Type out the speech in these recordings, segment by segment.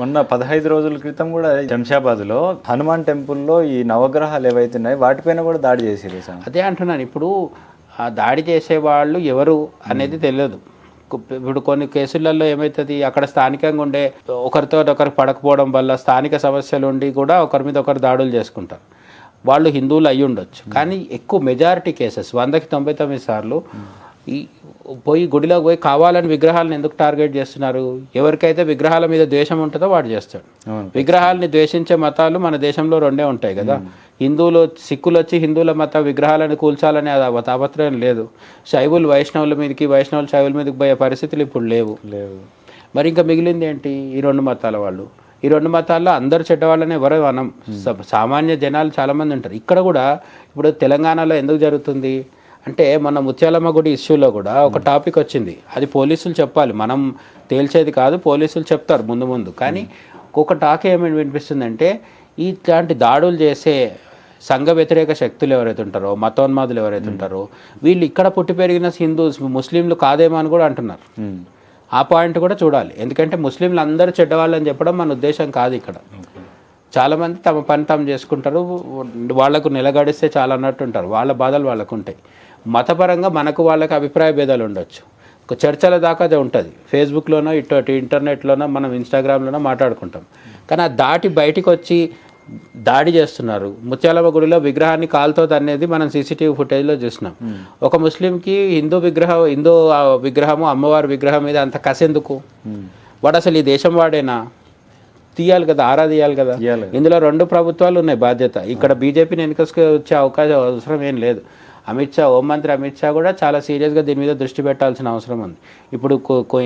మొన్న 15 రోజుల క్రితం కూడా శంషాబాద్లో హనుమాన్ టెంపుల్లో ఈ నవగ్రహాలు ఏవైతే ఉన్నాయో వాటిపైన కూడా దాడి చేసేది. అదే అంటున్నాను, ఇప్పుడు ఆ దాడి చేసేవాళ్ళు ఎవరు అనేది తెలియదు. ఇప్పుడు కొన్ని కేసులలో ఏమవుతుంది, అక్కడ స్థానికంగా ఉండే ఒకరితో ఒకరు పడకపోవడం వల్ల స్థానిక సమస్యలు ఉండి కూడా ఒకరి మీద ఒకరు దాడులు చేసుకుంటారు. వాళ్ళు హిందువులు అయ్యి ఉండొచ్చు, కానీ ఎక్కువ మెజారిటీ కేసెస్ 100కి 99 సార్లు ఈ పోయి గుడిలోకి పోయి కావాలని విగ్రహాలను ఎందుకు టార్గెట్ చేస్తున్నారు? ఎవరికైతే విగ్రహాల మీద ద్వేషం ఉంటుందో వాడు చేస్తాడు. విగ్రహాలని ద్వేషించే మతాలు మన దేశంలో 2 ఉంటాయి కదా. హిందువులు సిక్కులు వచ్చి హిందువుల మత విగ్రహాలను కూల్చాలని తాపత్రయం లేదు. శైవులు వైష్ణవుల మీదకి, వైష్ణవులు శైవుల మీదకి పోయే పరిస్థితులు ఇప్పుడు లేవు. మరి ఇంకా మిగిలింది ఏంటి? ఈ 2 మతాల వాళ్ళు. ఈ 2 మతాల్లో అందరు చెడ్డవాళ్ళని ఎవరో అనం. సామాన్య జనాలు చాలామంది ఉంటారు. ఇక్కడ కూడా ఇప్పుడు తెలంగాణలో ఎందుకు జరుగుతుంది అంటే, మన ముత్యాలమ్మ గుడి ఇష్యూలో కూడా ఒక టాపిక్ వచ్చింది. అది పోలీసులు చెప్పాలి, మనం తేల్చేది కాదు, పోలీసులు చెప్తారు ముందు. కానీ ఒక టాక్ ఏమని వినిపిస్తుందంటే, ఇట్లాంటి దాడులు చేసే సంఘ వ్యతిరేక శక్తులు ఎవరైతే ఉంటారో, మతోన్మాదులు ఎవరైతే ఉంటారో, వీళ్ళు ఇక్కడ పుట్టి పెరిగిన ముస్లింలు కాదేమో అని కూడా అంటున్నారు. ఆ పాయింట్ కూడా చూడాలి. ఎందుకంటే ముస్లింలు అందరూ చెడ్డవాళ్ళని చెప్పడం మన ఉద్దేశం కాదు. ఇక్కడ చాలామంది తమ పని తాము చేసుకుంటారు, వాళ్లకు నిలగడిస్తే చాలా అన్నట్టు ఉంటారు. వాళ్ళ బాధలు వాళ్ళకు ఉంటాయి. మతపరంగా మనకు వాళ్ళకి అభిప్రాయ భేదాలు ఉండొచ్చు, చర్చల దాకా అది ఉంటుంది. ఫేస్బుక్లోనో ఇటు ఇంటర్నెట్లోనో మనం ఇన్స్టాగ్రామ్లోనో మాట్లాడుకుంటాం. కానీ ఆ దాటి బయటికి వచ్చి దాడి చేస్తున్నారు. ముత్యాలమ్మ గుడిలో విగ్రహాన్ని కాలుతో అనేది మనం సీసీటీవీ ఫుటేజ్లో చూసినాం. ఒక ముస్లింకి హిందూ విగ్రహము అమ్మవారి విగ్రహం మీద అంత కసెందుకు? వాడు అసలు ఈ దేశం వాడేనా? తీయాలి కదా, ఆరాధియాలి కదా. ఇందులో 2 ప్రభుత్వాలు ఉన్నాయి బాధ్యత. ఇక్కడ బీజేపీని వెనుకసుకు వచ్చే అవసరం ఏం లేదు. హోంమంత్రి అమిత్ షా కూడా చాలా సీరియస్గా దీని మీద దృష్టి పెట్టాల్సిన అవసరం ఉంది. ఇప్పుడు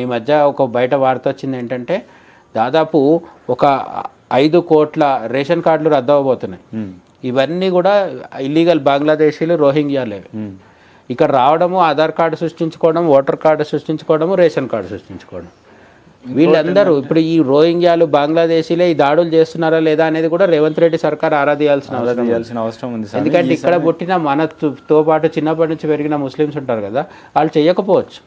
ఈ మధ్య ఒక బయట వార్త వచ్చింది ఏంటంటే, దాదాపు ఒక 5 కోట్ల రేషన్ కార్డులు రద్దు అవ్వబోతున్నాయి. ఇవన్నీ కూడా ఇల్లీగల్ బంగ్లాదేశీలు, రోహింగ్యాలే. ఇక్కడ రావడము, ఆధార్ కార్డు సృష్టించుకోవడం, ఓటర్ కార్డు సృష్టించుకోవడము, రేషన్ కార్డు సృష్టించుకోవడం. వీళ్ళందరూ ఇప్పుడు ఈ రోహింగ్యాలు, బంగ్లాదేశీలే ఈ దాడులు చేస్తున్నారా లేదా అనేది కూడా రేవంత్ రెడ్డి సర్కార్ ఆరాధించాల్సిన అవసరం ఉంది. ఎందుకంటే ఇక్కడ పుట్టిన మనతో పాటు చిన్నప్పటి నుంచి పెరిగిన ముస్లిమ్స్ ఉంటారు కదా, వాళ్ళు చేయకపోవచ్చు,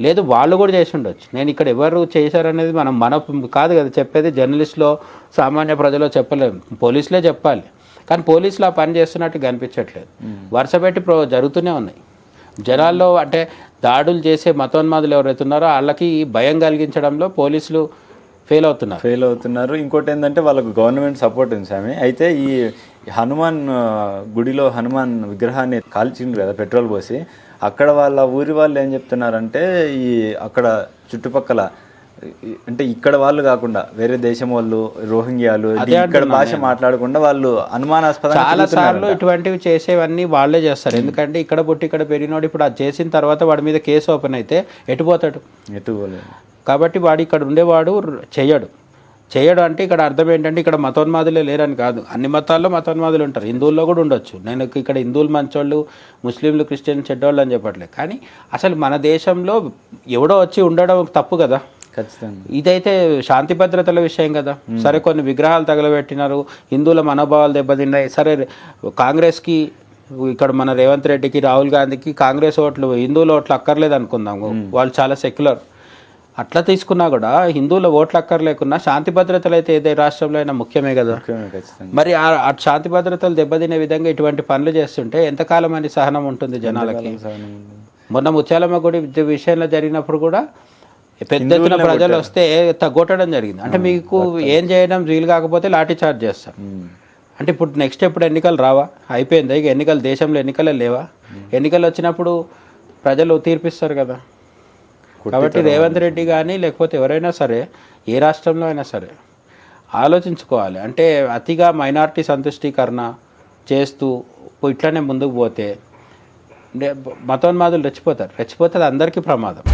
లేదు వాళ్ళు కూడా చేసి ఉండొచ్చు. నేను ఇక్కడ ఎవరు చేశారనేది మన కాదు కదా చెప్పేది. జర్నలిస్టులో, సామాన్య ప్రజలో చెప్పలేము, పోలీసులే చెప్పాలి. కానీ పోలీసులు ఆ పని చేస్తున్నట్టు కనిపించట్లేదు. వరుస పెట్టి జరుగుతూనే ఉన్నాయి. జనాల్లో అంటే దాడులు చేసే మతోన్మాదులు ఎవరైతే ఉన్నారో వాళ్ళకి భయం కలిగించడంలో పోలీసులు ఫెయిల్ అవుతున్నారు. ఇంకోటి ఏంటంటే వాళ్ళకు గవర్నమెంట్ సపోర్ట్ ఉంది స్వామి. అయితే ఈ హనుమాన్ గుడిలో హనుమాన్ విగ్రహాన్ని కాల్చిండ్రు కదా పెట్రోల్ పోసి. అక్కడ వాళ్ళ ఊరి వాళ్ళు ఏం చెప్తున్నారంటే, ఈ అక్కడ చుట్టుపక్కల అంటే ఇక్కడ వాళ్ళు కాకుండా వేరే దేశం వాళ్ళు, రోహింగ్యాలు, ఇక్కడ భాష మాట్లాడకుండా వాళ్ళు అనుమానాస్పద చాలా సార్లు ఇటువంటివి చేసేవన్నీ వాళ్ళే చేస్తారు. ఎందుకంటే ఇక్కడ పుట్టి ఇక్కడ పెరిగినోడు ఇప్పుడు అది చేసిన తర్వాత వాడి మీద కేసు ఓపెన్ అయితే ఎటుపోతాడు? కాబట్టి వాడు ఇక్కడ ఉండేవాడు చేయడు అంటే ఇక్కడ అర్థం ఏంటంటే, ఇక్కడ మతోన్మాదులే లేరని కాదు. అన్ని మతాల్లో మతోన్మాదులు ఉంటారు, హిందువుల్లో కూడా ఉండొచ్చు. నేను ఇక్కడ హిందువులు మంచోళ్ళు, ముస్లింలు క్రిస్టియన్ చెడ్డోళ్ళు అని చెప్పట్లేదు. కానీ అసలు మన దేశంలో ఎవడో వచ్చి ఉండడం తప్పు కదా. ఇదైతే శాంతి భద్రతల విషయం కదా. సరే, కొన్ని విగ్రహాలు తగలబెట్టినారు, హిందువుల మనోభావాలు దెబ్బతిన్నాయి. సరే, కాంగ్రెస్కి ఇక్కడ మన రేవంత్ రెడ్డికి, రాహుల్ గాంధీకి కాంగ్రెస్ ఓట్లు, హిందువుల ఓట్లు అక్కర్లేదు అనుకుందాము, వాళ్ళు చాలా సెక్యులర్. అట్లా తీసుకున్నా కూడా హిందువుల ఓట్లు అక్కర్లేకున్నా శాంతి భద్రతలు అయితే ఏదే రాష్ట్రంలో అయినా ముఖ్యమే కదా. మరి ఆ శాంతి భద్రతలు దెబ్బతినే విధంగా ఇటువంటి పనులు చేస్తుంటే ఎంతకాలం అని సహనం ఉంటుంది జనాలకి? మొన్న ముత్యాలమ్మ గుడి విషయంలో జరిగినప్పుడు కూడా పెద్ద ఎత్తున ప్రజలు వస్తే తగ్గొట్టడం జరిగింది. అంటే మీకు ఏం చేయడం వీలు కాకపోతే లాఠీ చార్జ్ చేస్తారు. అంటే ఇప్పుడు నెక్స్ట్ ఎప్పుడు ఎన్నికలు రావా? అయిపోయిందా ఇక ఎన్నికలు? దేశంలో ఎన్నికలే లేవా? ఎన్నికలు వచ్చినప్పుడు ప్రజలు తీర్పిస్తారు కదా. కాబట్టి రేవంత్ రెడ్డి కానీ లేకపోతే ఎవరైనా సరే, ఏ రాష్ట్రంలో అయినా సరే ఆలోచించుకోవాలి. అంటే అతిగా మైనారిటీ సంతుష్టీకరణ చేస్తూ ఇట్లనే ముందుకు పోతే మతోన్మాదులు రెచ్చిపోతారు. అందరికీ ప్రమాదం.